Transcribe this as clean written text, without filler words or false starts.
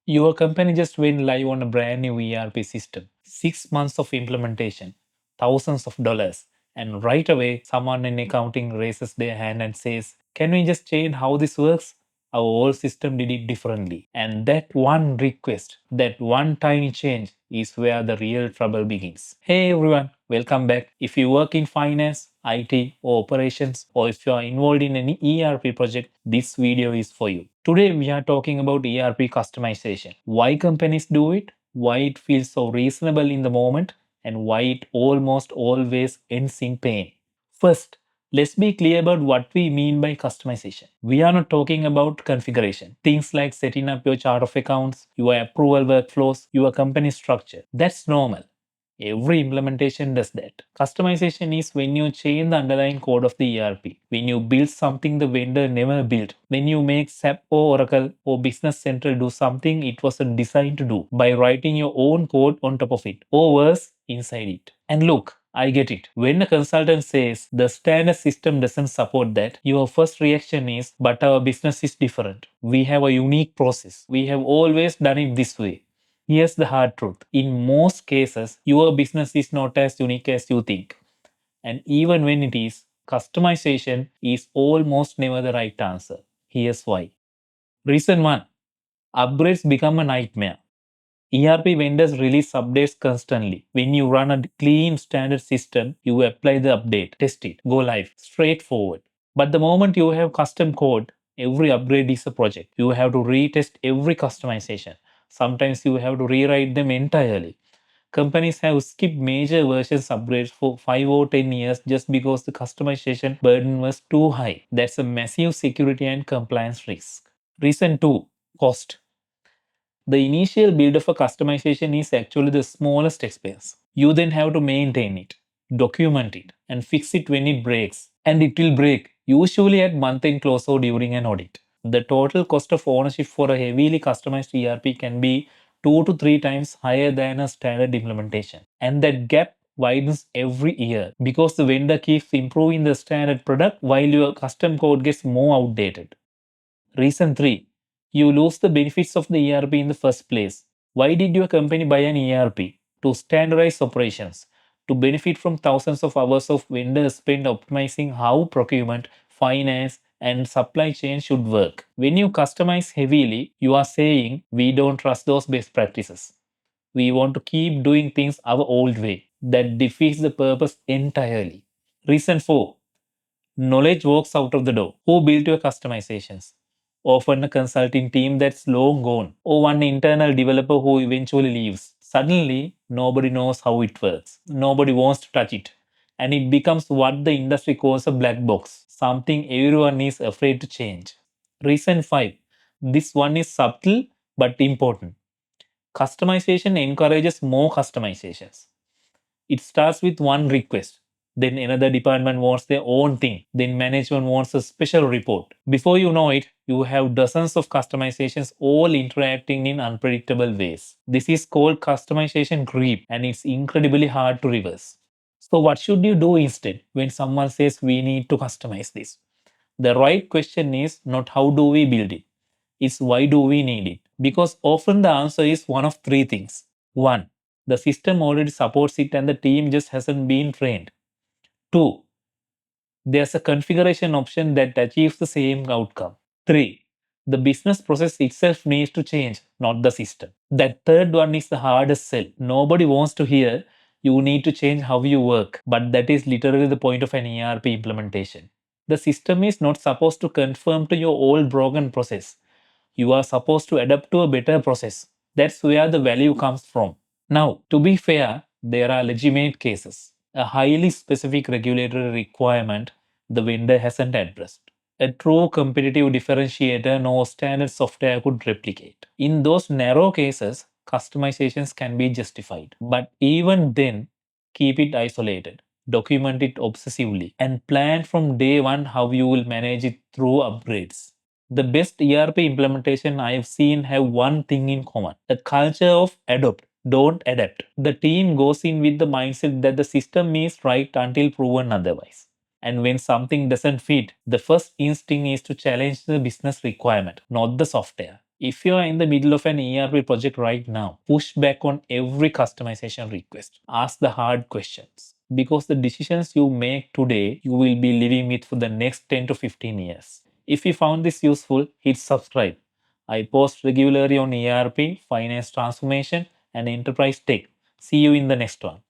Your company just went live on a brand new ERP system. 6 months of implementation, thousands of dollars, and right away someone in accounting raises their hand and says, "Can we just change how this works?" Our old system did it differently. And that one request, that one tiny change is where the real trouble begins. Hey everyone, welcome back. If you work in finance, IT, or operations, or if you are involved in any ERP project, this video is for you. Today we are talking about ERP customization. Why companies do it, why it feels so reasonable in the moment, and why it almost always ends in pain. First, let's be clear about what we mean by customization. We are not talking about configuration. Things like setting up your chart of accounts, your approval workflows, your company structure. That's normal. Every implementation does that. Customization is when you change the underlying code of the ERP, when you build something the vendor never built, when you make SAP or Oracle or Business Central do something it was designed to do by writing your own code on top of it, or worse, inside it. And look, I get it. When a consultant says the standard system doesn't support that, your first reaction is, but our business is different. We have a unique process. We have always done it this way. Here's the hard truth. In most cases, your business is not as unique as you think. And even when it is, customization is almost never the right answer. Here's why. Reason 1. Upgrades become a nightmare. ERP vendors release updates constantly. When you run a clean standard system, you apply the update, test it, go live, straightforward. But the moment you have custom code, every upgrade is a project. You have to retest every customization. Sometimes you have to rewrite them entirely. Companies have skipped major versions upgrades for 5 or 10 years just because the customization burden was too high. That's a massive security and compliance risk. Reason 2. Cost. The initial build of a customization is actually the smallest expense. You then have to maintain it, document it, and fix it when it breaks. And it will break, usually at month-end close or during an audit. The total cost of ownership for a heavily customized ERP can be 2 to 3 times higher than a standard implementation. And that gap widens every year because the vendor keeps improving the standard product while your custom code gets more outdated. Reason 3. You lose the benefits of the ERP in the first place. Why did your company buy an ERP? To standardize operations, to benefit from thousands of hours of vendor spent optimizing how procurement, finance, and supply chain should work. When you customize heavily, you are saying we don't trust those best practices. We want to keep doing things our old way. That defeats the purpose entirely. Reason 4. Knowledge walks out of the door. Who built your customizations? Often a consulting team that's long gone, or one internal developer who eventually leaves. Suddenly, nobody knows how it works. Nobody wants to touch it. And it becomes what the industry calls a black box, something everyone is afraid to change. Reason 5. This one is subtle but important. Customization encourages more customizations. It starts with one request. Then another department wants their own thing. Then management wants a special report. Before you know it, you have dozens of customizations all interacting in unpredictable ways. This is called customization creep and it's incredibly hard to reverse. So, what should you do instead when someone says we need to customize this? The right question is not how do we build it, it's why do we need it? Because often the answer is one of three things. 1. The system already supports it and the team just hasn't been trained. 2. There's a configuration option that achieves the same outcome. 3. The business process itself needs to change, not the system. That third one is the hardest sell. Nobody wants to hear you need to change how you work, but that is literally the point of an ERP implementation. The system is not supposed to conform to your old broken process. You are supposed to adapt to a better process. That's where the value comes from. Now, to be fair, there are legitimate cases. A highly specific regulatory requirement the vendor hasn't addressed. A true competitive differentiator no standard software could replicate. In those narrow cases, customizations can be justified. But even then, keep it isolated, document it obsessively, and plan from day one how you will manage it through upgrades. The best ERP implementation I have seen have one thing in common: a culture of adopt, don't adapt. The team goes in with the mindset that the system is right until proven otherwise. And when something doesn't fit, the first instinct is to challenge the business requirement, not the software. If you are in the middle of an ERP project right now, push back on every customization request. Ask the hard questions. Because the decisions you make today, you will be living with for the next 10 to 15 years. If you found this useful, hit subscribe. I post regularly on ERP, finance transformation, and enterprise tech. See you in the next one.